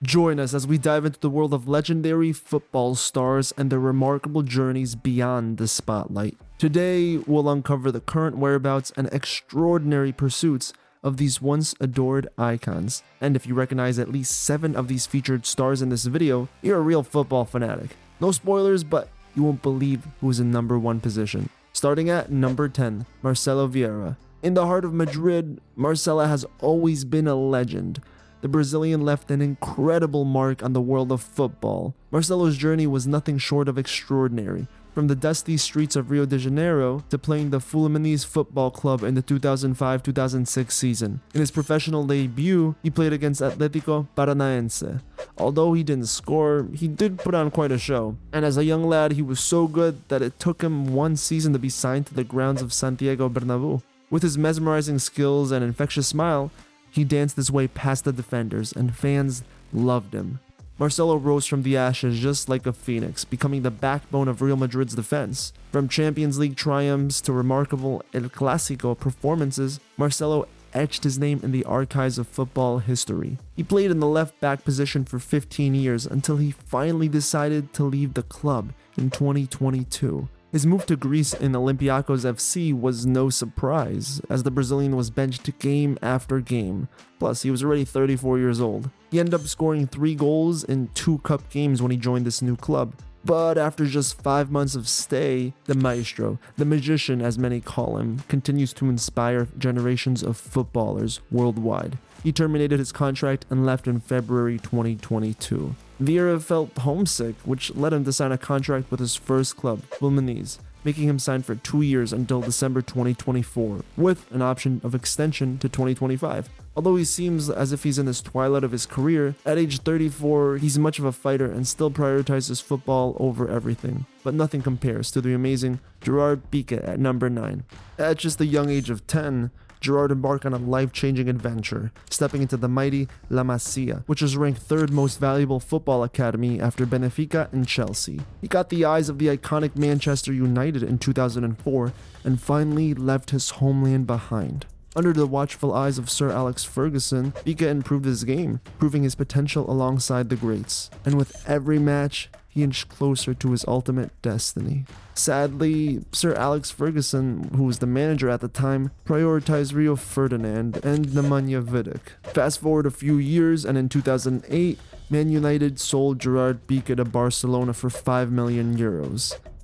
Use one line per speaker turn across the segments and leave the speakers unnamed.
Join us as we dive into the world of legendary football stars and their remarkable journeys beyond the spotlight. Today, we'll uncover the current whereabouts and extraordinary pursuits of these once adored icons. And if you recognize at least 7 of these featured stars in this video, you're a real football fanatic. No spoilers, but you won't believe who's in number 1 position. Starting at number 10, Marcelo Vieira. In the heart of Madrid, Marcelo has always been a legend. The Brazilian left an incredible mark on the world of football. Marcelo's journey was nothing short of extraordinary. From the dusty streets of Rio de Janeiro to playing the Fluminense Football Club in the 2005-2006 season. In his professional debut, he played against Atlético Paranaense. Although he didn't score, he did put on quite a show. And as a young lad, he was so good that it took him 1 season to be signed to the grounds of Santiago Bernabéu. With his mesmerizing skills and infectious smile, he danced his way past the defenders, and fans loved him. Marcelo rose from the ashes just like a phoenix, becoming the backbone of Real Madrid's defense. From Champions League triumphs to remarkable El Clásico performances, Marcelo etched his name in the archives of football history. He played in the left-back position for 15 years until he finally decided to leave the club in 2022. His move to Greece in Olympiacos FC was no surprise, as the Brazilian was benched game after game. Plus, he was already 34 years old. He ended up scoring 3 goals in 2 cup games when he joined this new club. But after just 5 months of stay, the maestro, the magician as many call him, continues to inspire generations of footballers worldwide. He terminated his contract and left in February 2022. Vieira felt homesick, which led him to sign a contract with his first club, Fluminense, making him sign for 2 years until December 2024, with an option of extension to 2025. Although he seems as if he's in this twilight of his career, at age 34, he's much of a fighter and still prioritizes football over everything. But nothing compares to the amazing Gerard Pique at number 9. At just the young age of 10, Gerard embarked on a life-changing adventure, stepping into the mighty La Masia, which is ranked 3rd most valuable football academy after Benfica and Chelsea. He got the eyes of the iconic Manchester United in 2004 and finally left his homeland behind. Under the watchful eyes of Sir Alex Ferguson, Pique improved his game, proving his potential alongside the greats. And with every match, he inched closer to his ultimate destiny. Sadly, Sir Alex Ferguson, who was the manager at the time, prioritized Rio Ferdinand and Nemanja Vidic. Fast forward a few years, and in 2008, Man United sold Gerard Pique to Barcelona for €5 million.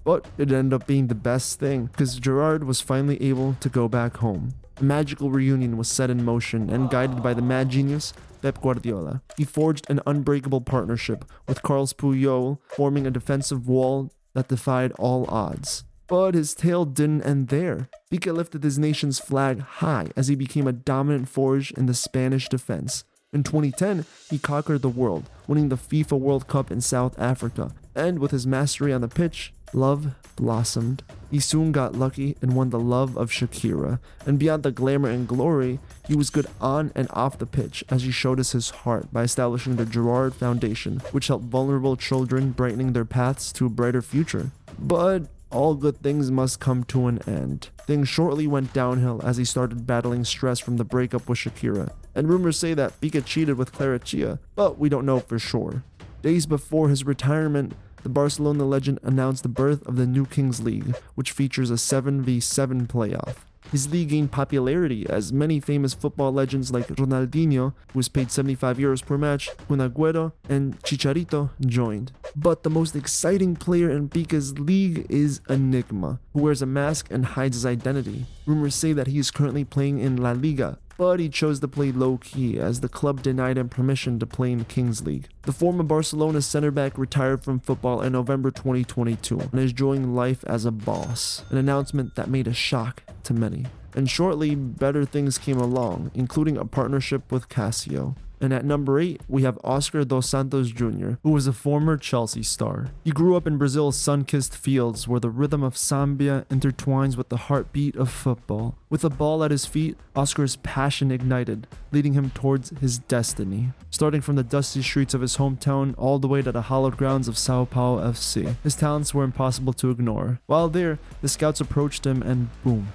But it ended up being the best thing, because Gerard was finally able to go back home. A magical reunion was set in motion, and guided by the mad genius, Pep Guardiola, he forged an unbreakable partnership with Carles Puyol, forming a defensive wall that defied all odds. But his tale didn't end there. Pique lifted his nation's flag high as he became a dominant force in the Spanish defense. In 2010, he conquered the world, winning the FIFA World Cup in South Africa, and with his mastery on the pitch, love blossomed. He soon got lucky and won the love of Shakira, and beyond the glamour and glory, he was good on and off the pitch as he showed us his heart by establishing the Gerard Foundation, which helped vulnerable children brightening their paths to a brighter future. But all good things must come to an end. Things shortly went downhill as he started battling stress from the breakup with Shakira, and rumors say that Pique cheated with Clara Chia, but we don't know for sure. Days before his retirement, the Barcelona legend announced the birth of the new Kings League, which features a 7v7 playoff. His league gained popularity as many famous football legends like Ronaldinho, who was paid €75 per match, Kun Aguero, and Chicharito joined. But the most exciting player in Pique's league is Enigma, who wears a mask and hides his identity. Rumors say that he is currently playing in La Liga, but he chose to play low-key as the club denied him permission to play in Kings League. The former Barcelona center-back retired from football in November 2022 and is enjoying life as a boss, an announcement that made a shock to many. And shortly, better things came along, including a partnership with Casio. And at number 8, we have Oscar dos Santos Jr., who was a former Chelsea star. He grew up in Brazil's sun-kissed fields where the rhythm of samba intertwines with the heartbeat of football. With a ball at his feet, Oscar's passion ignited, leading him towards his destiny. Starting from the dusty streets of his hometown all the way to the hallowed grounds of Sao Paulo FC, his talents were impossible to ignore. While there, the scouts approached him and boom,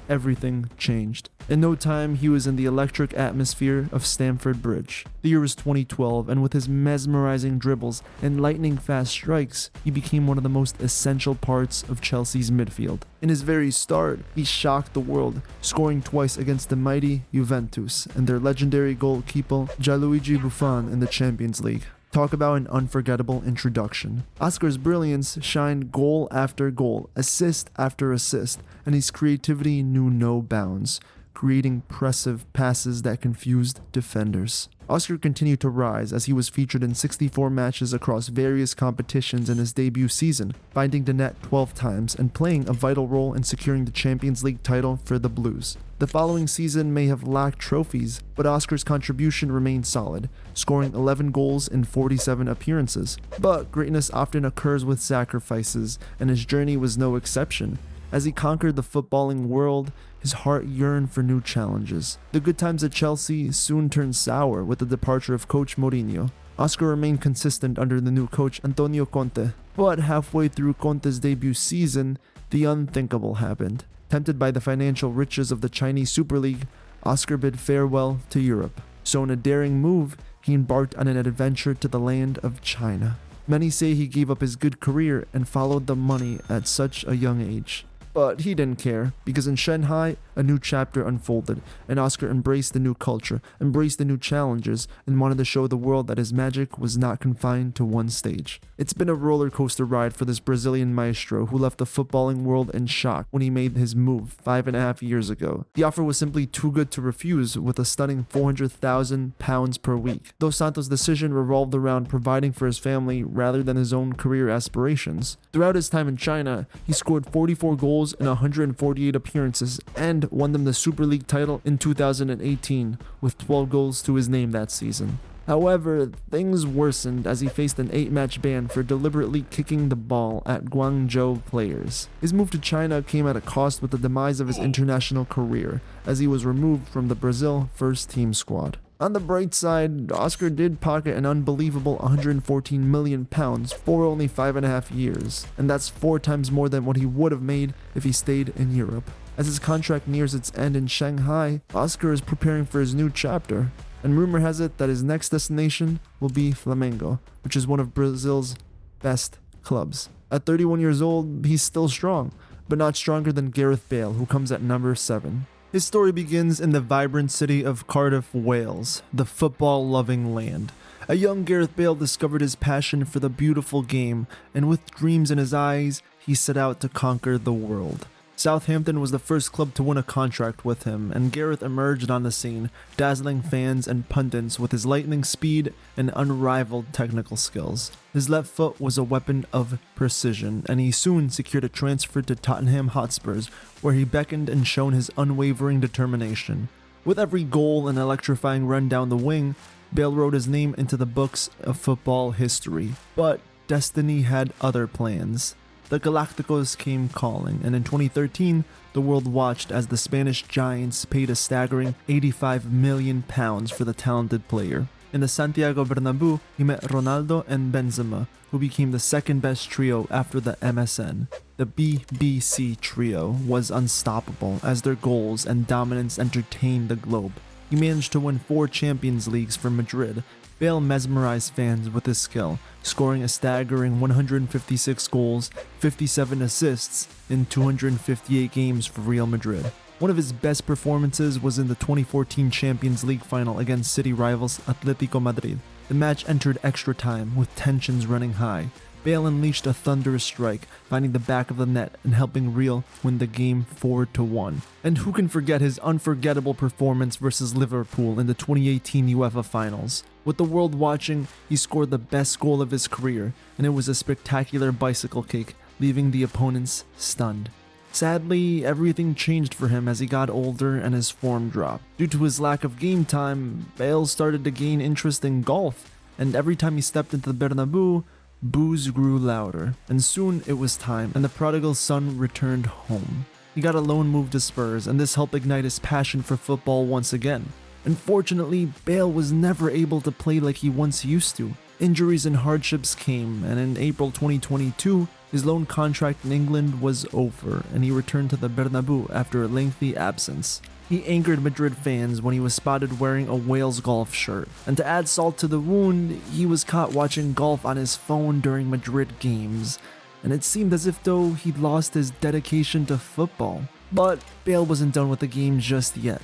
everything changed. In no time, he was in the electric atmosphere of Stamford Bridge. The year was 2012, and with his mesmerizing dribbles and lightning-fast strikes, he became one of the most essential parts of Chelsea's midfield. In his very start, he shocked the world, scoring twice against the mighty Juventus and their legendary goalkeeper Gianluigi Buffon in the Champions League. Talk about an unforgettable introduction. Oscar's brilliance shined goal after goal, assist after assist, and his creativity knew no bounds, creating impressive passes that confused defenders. Oscar continued to rise as he was featured in 64 matches across various competitions in his debut season, finding the net 12 times and playing a vital role in securing the Champions League title for the Blues. The following season may have lacked trophies, but Oscar's contribution remained solid, scoring 11 goals in 47 appearances. But greatness often occurs with sacrifices, and his journey was no exception. As he conquered the footballing world, his heart yearned for new challenges. The good times at Chelsea soon turned sour with the departure of coach Mourinho. Oscar remained consistent under the new coach Antonio Conte, but halfway through Conte's debut season, the unthinkable happened. Tempted by the financial riches of the Chinese Super League, Oscar bid farewell to Europe. So in a daring move, he embarked on an adventure to the land of China. Many say he gave up his good career and followed the money at such a young age. But he didn't care, because in Shanghai, a new chapter unfolded, and Oscar embraced the new culture, embraced the new challenges, and wanted to show the world that his magic was not confined to one stage. It's been a roller coaster ride for this Brazilian maestro who left the footballing world in shock when he made his move 5.5 years ago. The offer was simply too good to refuse, with a stunning £400,000 per week. Though Santos' decision revolved around providing for his family rather than his own career aspirations. Throughout his time in China, he scored 44 goals in 148 appearances and won them the Super League title in 2018 with 12 goals to his name that season. However, things worsened as he faced an 8-match ban for deliberately kicking the ball at Guangzhou players. His move to China came at a cost with the demise of his international career, as he was removed from the Brazil first team squad. On the bright side, Oscar did pocket an unbelievable £114 million for only 5.5 years, and that's 4 times more than what he would have made if he stayed in Europe. As his contract nears its end in Shanghai, Oscar is preparing for his new chapter, and rumor has it that his next destination will be Flamengo, which is one of Brazil's best clubs. At 31 years old, he's still strong, but not stronger than Gareth Bale, who comes at number 7. His story begins in the vibrant city of Cardiff, Wales, the football-loving land. A young Gareth Bale discovered his passion for the beautiful game, and with dreams in his eyes, he set out to conquer the world. Southampton was the first club to win a contract with him, and Gareth emerged on the scene, dazzling fans and pundits with his lightning speed and unrivaled technical skills. His left foot was a weapon of precision, and he soon secured a transfer to Tottenham Hotspurs, where he beckoned and shone his unwavering determination. With every goal and electrifying run down the wing, Bale wrote his name into the books of football history. But destiny had other plans. The Galacticos came calling, and in 2013, the world watched as the Spanish giants paid a staggering £85 million for the talented player. In the Santiago Bernabeu, he met Ronaldo and Benzema, who became the second best trio after the MSN. The BBC trio was unstoppable as their goals and dominance entertained the globe. He managed to win 4 Champions Leagues for Madrid. Bale mesmerized fans with his skill, scoring a staggering 156 goals, 57 assists in 258 games for Real Madrid. One of his best performances was in the 2014 Champions League final against city rivals Atletico Madrid. The match entered extra time with tensions running high. Bale unleashed a thunderous strike, finding the back of the net and helping Real win the game 4-1. And who can forget his unforgettable performance versus Liverpool in the 2018 UEFA Finals? With the world watching, he scored the best goal of his career, and it was a spectacular bicycle kick, leaving the opponents stunned. Sadly, everything changed for him as he got older and his form dropped. Due to his lack of game time, Bale started to gain interest in golf, and every time he stepped into the Bernabeu, boos grew louder, and soon it was time, and the prodigal son returned home. He got a loan move to Spurs, and this helped ignite his passion for football once again. Unfortunately, Bale was never able to play like he once used to. Injuries and hardships came, and in April 2022, His loan contract in England was over, and he returned to the Bernabeu after a lengthy absence. He angered Madrid fans when he was spotted wearing a Wales golf shirt, and to add salt to the wound, he was caught watching golf on his phone during Madrid games, and it seemed as if though he'd lost his dedication to football. But Bale wasn't done with the game just yet.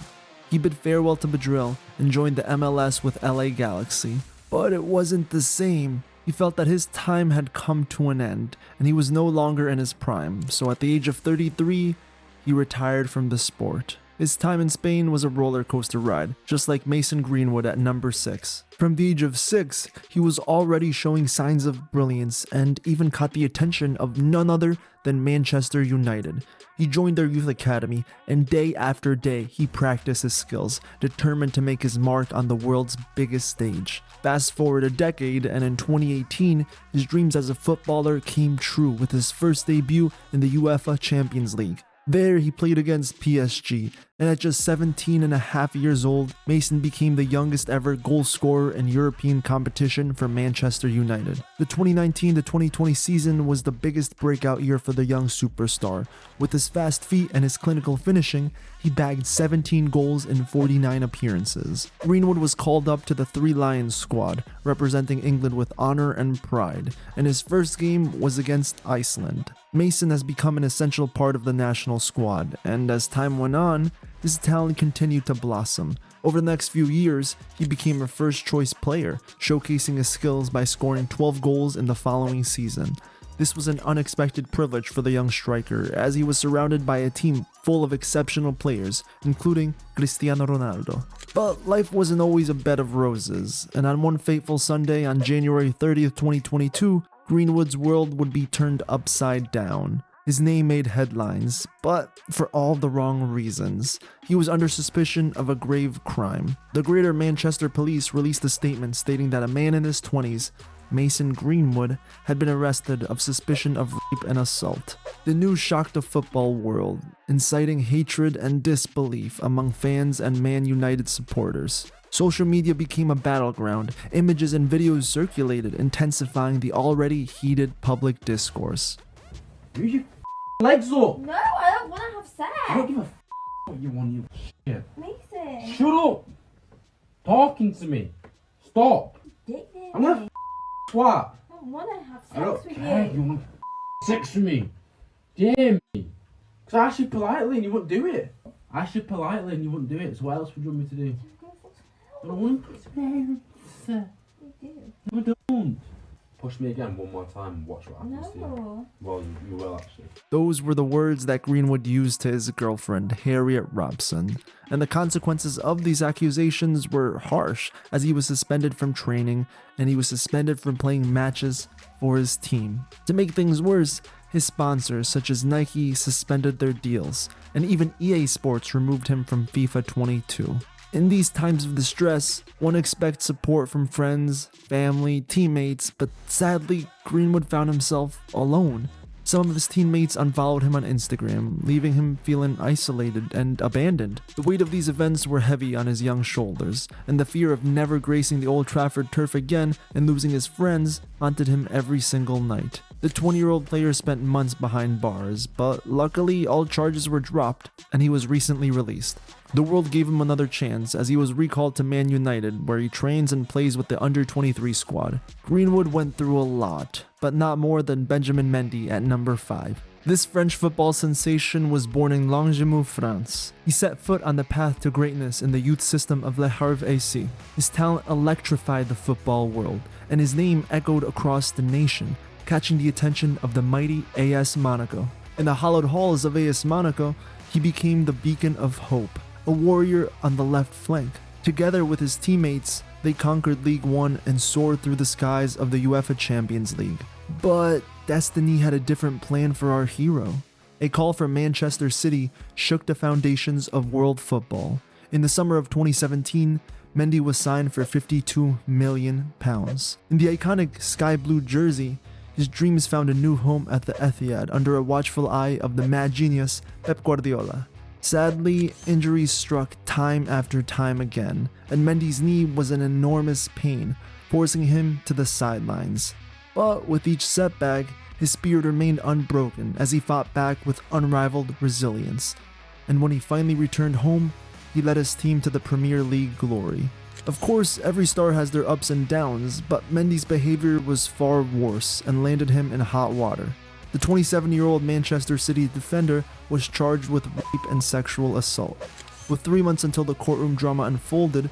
He bid farewell to Madrid and joined the MLS with LA Galaxy, but it wasn't the same. He felt that his time had come to an end, and he was no longer in his prime, so at the age of 33, he retired from the sport. His time in Spain was a roller coaster ride, just like Mason Greenwood at number 6. From the age of 6, he was already showing signs of brilliance and even caught the attention of none other than Manchester United. He joined their youth academy, and day after day he practiced his skills, determined to make his mark on the world's biggest stage. Fast forward a decade, and in 2018, his dreams as a footballer came true with his first debut in the UEFA Champions League. There, he played against PSG, and at just 17 and a half years old, Mason became the youngest ever goal scorer in European competition for Manchester United. The 2019-2020 season was the biggest breakout year for the young superstar. With his fast feet and his clinical finishing, he bagged 17 goals in 49 appearances. Greenwood was called up to the Three Lions squad, representing England with honor and pride, and his first game was against Iceland. Mason has become an essential part of the national squad, and as time went on, his talent continued to blossom. Over the next few years, he became a first-choice player, showcasing his skills by scoring 12 goals in the following season. This was an unexpected privilege for the young striker, as he was surrounded by a team full of exceptional players, including Cristiano Ronaldo. But life wasn't always a bed of roses, and on one fateful Sunday on January 30th, 2022, Greenwood's world would be turned upside down. His name made headlines, but for all the wrong reasons. He was under suspicion of a grave crime. The Greater Manchester Police released a statement stating that a man in his 20s, Mason Greenwood, had been arrested of suspicion of rape and assault. The news shocked the football world, inciting hatred and disbelief among fans and Man United supporters. Social media became a battleground. Images and videos circulated, intensifying the already heated public discourse.
Move your legs up!
No, I don't want to have sex.
I don't give a what you want, you shit.
Mason.
Shut up! Talking to me. Stop.
Dick
I'm gonna twat.
I don't want to have
I don't
sex with
care.
you.
You want sex with me? Dare me? Because I asked you politely and you wouldn't do it. I asked you politely and you wouldn't do it. So what else would you want me to do? I don't want to.
You do.
No, I don't. Push me again one more time and watch what happens to you.
No.
Well, you will actually.
Those were the words that Greenwood used to his girlfriend, Harriet Robson, and the consequences of these accusations were harsh, as he was suspended from training and he was suspended from playing matches for his team. To make things worse, his sponsors such as Nike suspended their deals, and even EA Sports removed him from FIFA 22. In these times of distress, one expects support from friends, family, teammates, but sadly, Greenwood found himself alone. Some of his teammates unfollowed him on Instagram, leaving him feeling isolated and abandoned. The weight of these events were heavy on his young shoulders, and the fear of never gracing the Old Trafford turf again and losing his friends haunted him every single night. The 20-year-old player spent months behind bars, but luckily all charges were dropped, and he was recently released. The world gave him another chance as he was recalled to Man United, where he trains and plays with the under-23 squad. Greenwood went through a lot, but not more than Benjamin Mendy at number 5. This French football sensation was born in Longjumeau, France. He set foot on the path to greatness in the youth system of Le Havre AC. His talent electrified the football world, and his name echoed across the nation, catching the attention of the mighty AS Monaco. In the hallowed halls of AS Monaco, he became the beacon of hope, a warrior on the left flank. Together with his teammates, they conquered League One and soared through the skies of the UEFA Champions League. But destiny had a different plan for our hero. A call from Manchester City shook the foundations of world football. In the summer of 2017, Mendy was signed for £52 million. In the iconic sky blue jersey, his dreams found a new home at the Etihad under a watchful eye of the mad genius Pep Guardiola. Sadly, injuries struck time after time again, and Mendy's knee was in enormous pain, forcing him to the sidelines. But with each setback, his spirit remained unbroken as he fought back with unrivaled resilience. And when he finally returned home, he led his team to the Premier League glory. Of course, every star has their ups and downs, but Mendy's behavior was far worse and landed him in hot water. The 27-year-old Manchester City defender was charged with rape and sexual assault. With 3 months until the courtroom drama unfolded,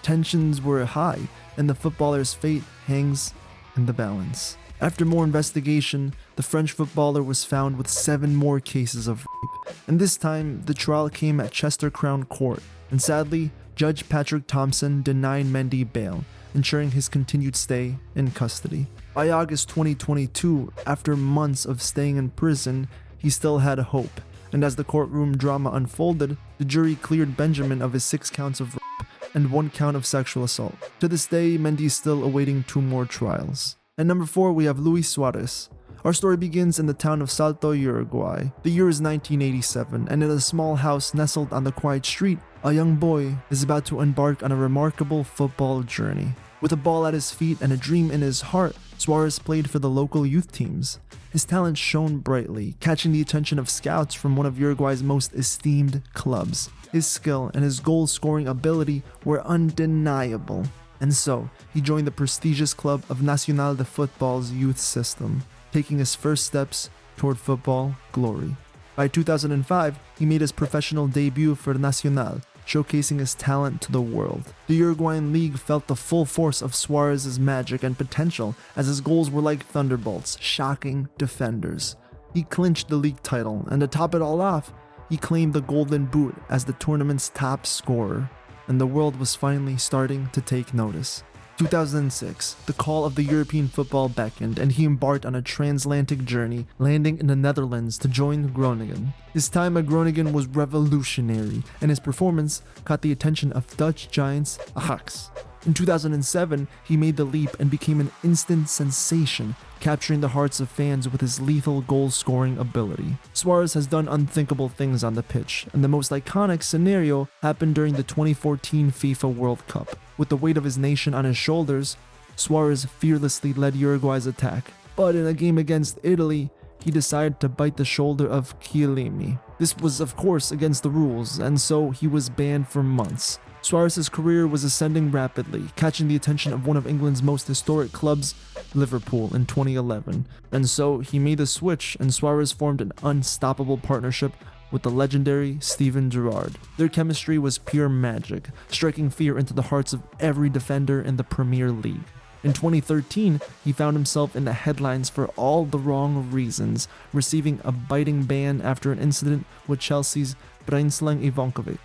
tensions were high, and the footballer's fate hangs in the balance. After more investigation, the French footballer was found with 7 more cases of rape, and this time the trial came at Chester Crown Court, and sadly, Judge Patrick Thompson denied Mendy bail, ensuring his continued stay in custody. By August 2022, after months of staying in prison, he still had hope, and as the courtroom drama unfolded, the jury cleared Benjamin of his 6 counts of rape and 1 count of sexual assault. To this day, Mendy is still awaiting 2 more trials. At number 4, we have Luis Suarez. Our story begins in the town of Salto, Uruguay. The year is 1987, and in a small house nestled on the quiet street, a young boy is about to embark on a remarkable football journey. With a ball at his feet and a dream in his heart, Suarez played for the local youth teams. His talent shone brightly, catching the attention of scouts from one of Uruguay's most esteemed clubs. His skill and his goal-scoring ability were undeniable, and so he joined the prestigious club of Nacional de Football's youth system, taking his first steps toward football glory. By 2005, he made his professional debut for Nacional, showcasing his talent to the world. The Uruguayan league felt the full force of Suarez's magic and potential, as his goals were like thunderbolts, shocking defenders. He clinched the league title, and to top it all off, he claimed the Golden Boot as the tournament's top scorer, and the world was finally starting to take notice. 2006, the call of the European football beckoned, and he embarked on a transatlantic journey, landing in the Netherlands to join Groningen. His time at Groningen was revolutionary, and his performance caught the attention of Dutch giants Ajax. In 2007, he made the leap and became an instant sensation, capturing the hearts of fans with his lethal goal-scoring ability. Suarez has done unthinkable things on the pitch, and the most iconic scenario happened during the 2014 FIFA World Cup. With the weight of his nation on his shoulders, Suarez fearlessly led Uruguay's attack. But in a game against Italy, he decided to bite the shoulder of Chiellini. This was of course against the rules, and so he was banned for months. Suarez's career was ascending rapidly, catching the attention of one of England's most historic clubs, Liverpool, in 2011. And so he made the switch, and Suarez formed an unstoppable partnership with the legendary Steven Gerrard. Their chemistry was pure magic, striking fear into the hearts of every defender in the Premier League. In 2013, he found himself in the headlines for all the wrong reasons, receiving a biting ban after an incident with Chelsea's Branislav Ivankovic.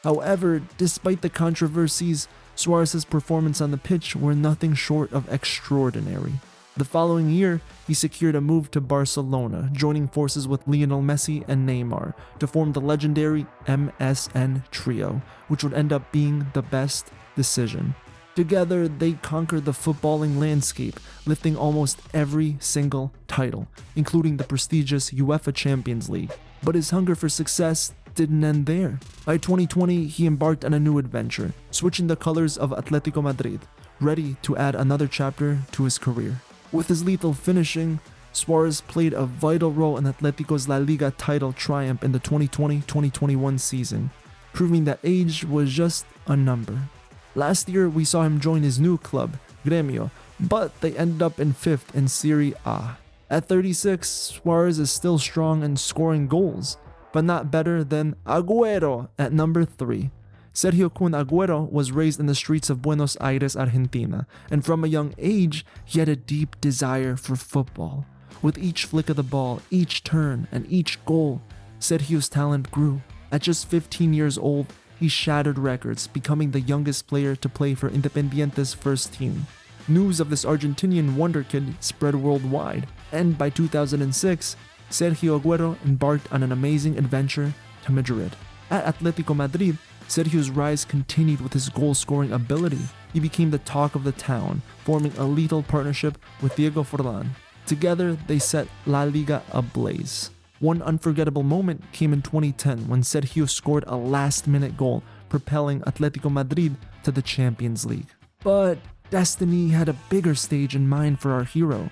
However, despite the controversies, Suarez's performance on the pitch were nothing short of extraordinary. The following year, he secured a move to Barcelona, joining forces with Lionel Messi and Neymar to form the legendary MSN trio, which would end up being the best decision. Together, they conquered the footballing landscape, lifting almost every single title, including the prestigious UEFA Champions League. But his hunger for success didn't end there. By 2020, he embarked on a new adventure, switching the colors of Atletico Madrid, ready to add another chapter to his career. With his lethal finishing, Suarez played a vital role in Atletico's La Liga title triumph in the 2020-2021 season, proving that age was just a number. Last year, we saw him join his new club, Gremio, but they ended up in 5th in Serie A. At 36, Suarez is still strong and scoring goals, but not better than Aguero at number 3. Sergio Aguero was raised in the streets of Buenos Aires, Argentina, and from a young age, he had a deep desire for football. With each flick of the ball, each turn, and each goal, Sergio's talent grew. At just 15 years old, he shattered records, becoming the youngest player to play for Independiente's first team. News of this Argentinian wonder kid spread worldwide, and by 2006, Sergio Aguero embarked on an amazing adventure to Madrid. At Atletico Madrid, Sergio's rise continued with his goal-scoring ability. He became the talk of the town, forming a lethal partnership with Diego Forlan. Together, they set La Liga ablaze. One unforgettable moment came in 2010 when Sergio scored a last-minute goal, propelling Atletico Madrid to the Champions League. But destiny had a bigger stage in mind for our hero.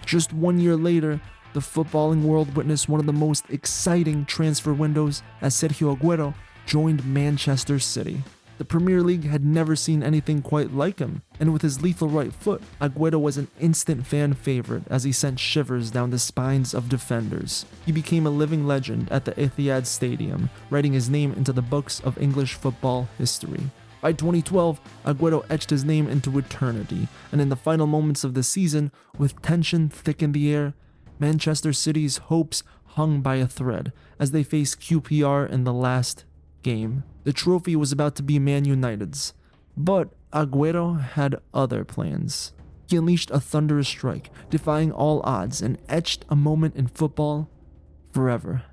Just 1 year later, the footballing world witnessed one of the most exciting transfer windows as Sergio Aguero joined Manchester City. The Premier League had never seen anything quite like him, and with his lethal right foot, Aguero was an instant fan favorite as he sent shivers down the spines of defenders. He became a living legend at the Etihad Stadium, writing his name into the books of English football history. By 2012, Aguero etched his name into eternity, and in the final moments of the season, with tension thick in the air, Manchester City's hopes hung by a thread as they faced QPR in the last game. The trophy was about to be Man United's, but Aguero had other plans. He unleashed a thunderous strike, defying all odds, and etched a moment in football forever.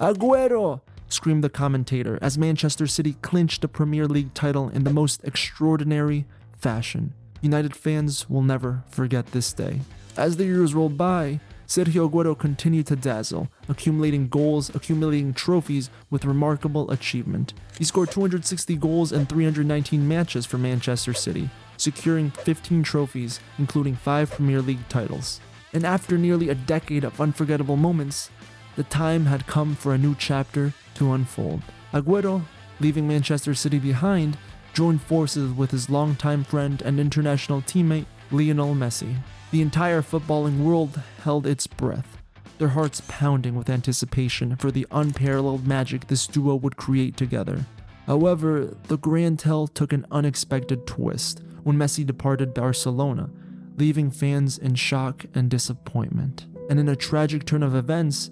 "Aguero!" screamed the commentator as Manchester City clinched the Premier League title in the most extraordinary fashion. United fans will never forget this day. As the years rolled by, Sergio Aguero continued to dazzle, accumulating goals, accumulating trophies with remarkable achievement. He scored 260 goals in 319 matches for Manchester City, securing 15 trophies, including 5 Premier League titles. And after nearly a decade of unforgettable moments, the time had come for a new chapter to unfold. Aguero, leaving Manchester City behind, joined forces with his longtime friend and international teammate Lionel Messi. The entire footballing world held its breath, their hearts pounding with anticipation for the unparalleled magic this duo would create together. However, the grand tale took an unexpected twist when Messi departed Barcelona, leaving fans in shock and disappointment. And in a tragic turn of events,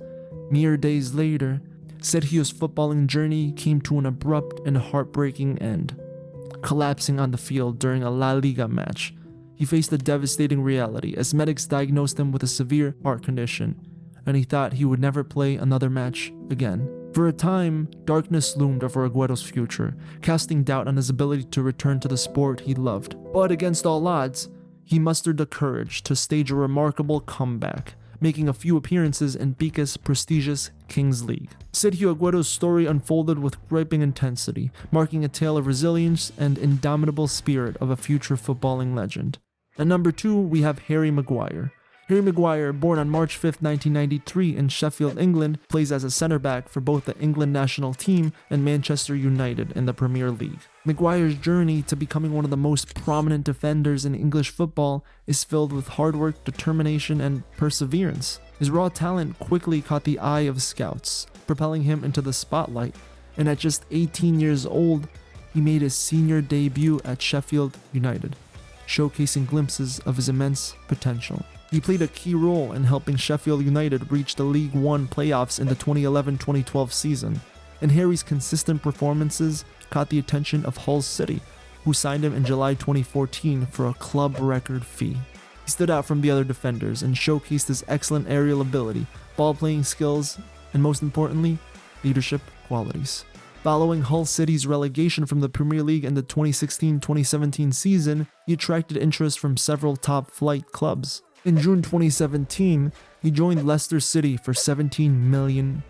mere days later, Sergio's footballing journey came to an abrupt and heartbreaking end. Collapsing on the field during a La Liga match, he faced a devastating reality as medics diagnosed him with a severe heart condition, and he thought he would never play another match again. For a time, darkness loomed over Aguero's future, casting doubt on his ability to return to the sport he loved. But against all odds, he mustered the courage to stage a remarkable comeback, making a few appearances in Pique's prestigious Kings League. Sergio Aguero's story unfolded with gripping intensity, marking a tale of resilience and indomitable spirit of a future footballing legend. At number 2, we have Harry Maguire. Harry Maguire, born on March 5, 1993 in Sheffield, England, plays as a centre-back for both the England national team and Manchester United in the Premier League. Maguire's journey to becoming one of the most prominent defenders in English football is filled with hard work, determination, and perseverance. His raw talent quickly caught the eye of scouts, propelling him into the spotlight, and at just 18 years old, he made his senior debut at Sheffield United, showcasing glimpses of his immense potential. He played a key role in helping Sheffield United reach the League One playoffs in the 2011-2012 season, and Harry's consistent performances caught the attention of Hull City, who signed him in July 2014 for a club record fee. He stood out from the other defenders and showcased his excellent aerial ability, ball-playing skills, and most importantly, leadership qualities. Following Hull City's relegation from the Premier League in the 2016-2017 season, he attracted interest from several top-flight clubs. In June 2017, he joined Leicester City for £17 million.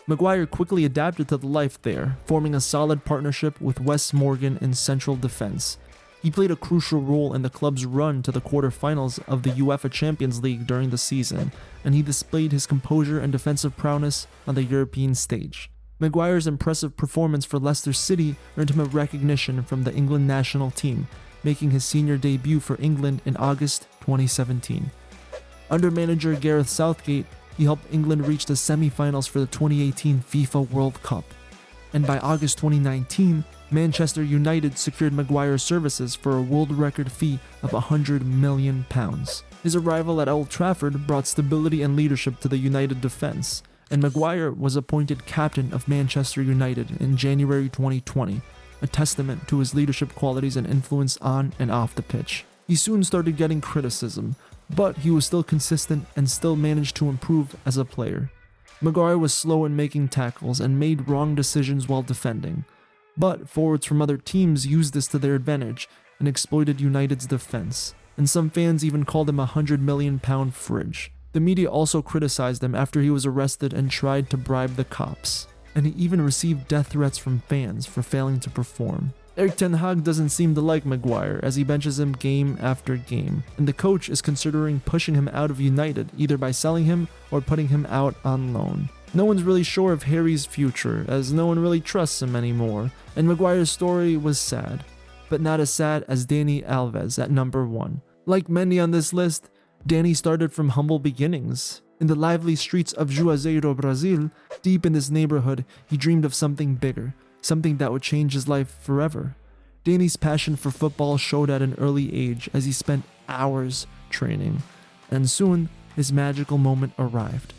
Maguire quickly adapted to the life there, forming a solid partnership with Wes Morgan in central defense. He played a crucial role in the club's run to the quarter-finals of the UEFA Champions League during the season, and he displayed his composure and defensive prowess on the European stage. Maguire's impressive performance for Leicester City earned him a recognition from the England national team, making his senior debut for England in August 2017. Under manager Gareth Southgate, he helped England reach the semi-finals for the 2018 FIFA World Cup. And by August 2019, Manchester United secured Maguire's services for a world record fee of £100 million. His arrival at Old Trafford brought stability and leadership to the United defense, and Maguire was appointed captain of Manchester United in January 2020, a testament to his leadership qualities and influence on and off the pitch. He soon started getting criticism, but he was still consistent and still managed to improve as a player. Maguire was slow in making tackles and made wrong decisions while defending, but forwards from other teams used this to their advantage and exploited United's defense, and some fans even called him a £100 million fridge. The media also criticized him after he was arrested and tried to bribe the cops, and he even received death threats from fans for failing to perform. Erik ten Hag doesn't seem to like Maguire as he benches him game after game, and the coach is considering pushing him out of United either by selling him or putting him out on loan. No one's really sure of Harry's future as no one really trusts him anymore, and Maguire's story was sad, but not as sad as Dani Alves at number 1. Like Mendy on this list, Dani started from humble beginnings. In the lively streets of Juazeiro, Brazil, deep in this neighborhood, he dreamed of something bigger, something that would change his life forever. Dani's passion for football showed at an early age as he spent hours training, and soon his magical moment arrived.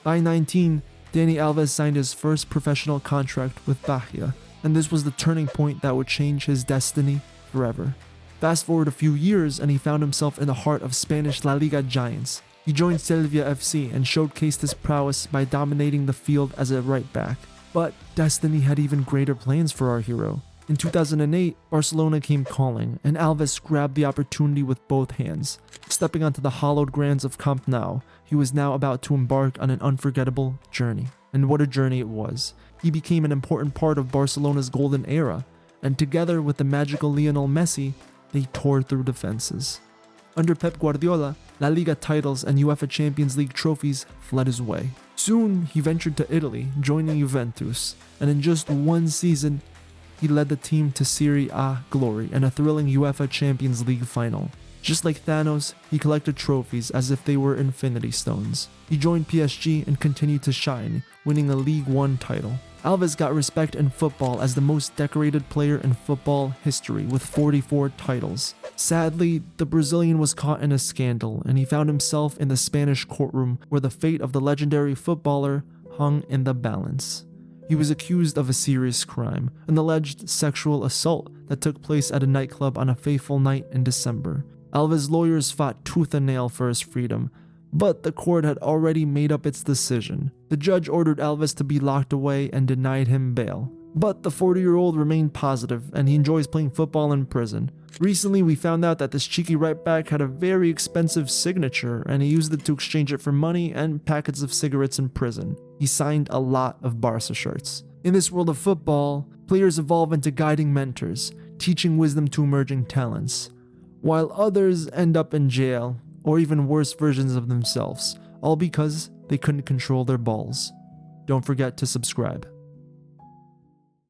By 19, Dani Alves signed his first professional contract with Bahia, and this was the turning point that would change his destiny forever. Fast forward a few years and he found himself in the heart of Spanish La Liga giants. He joined Sevilla FC and showcased his prowess by dominating the field as a right back. But destiny had even greater plans for our hero. In 2008, Barcelona came calling, and Alves grabbed the opportunity with both hands. Stepping onto the hallowed grounds of Camp Nou, he was now about to embark on an unforgettable journey. And what a journey it was. He became an important part of Barcelona's golden era, and together with the magical Lionel Messi, they tore through defenses. Under Pep Guardiola, La Liga titles and UEFA Champions League trophies fled his way. Soon, he ventured to Italy, joining Juventus, and in just one season, he led the team to Serie A glory and a thrilling UEFA Champions League final. Just like Thanos, he collected trophies as if they were infinity stones. He joined PSG and continued to shine, winning a League One title. Alves got respect in football as the most decorated player in football history with 44 titles. Sadly, the Brazilian was caught in a scandal and he found himself in the Spanish courtroom where the fate of the legendary footballer hung in the balance. He was accused of a serious crime, an alleged sexual assault that took place at a nightclub on a fateful night in December. Alves' lawyers fought tooth and nail for his freedom, but the court had already made up its decision. The judge ordered Alves to be locked away and denied him bail. But the 40-year-old remained positive, and he enjoys playing football in prison. Recently, we found out that this cheeky right back had a very expensive signature, and he used it to exchange it for money and packets of cigarettes in prison. He signed a lot of Barca shirts. In this world of football, players evolve into guiding mentors, teaching wisdom to emerging talents, while others end up in jail, or even worse versions of themselves, all because they couldn't control their balls. Don't forget to subscribe.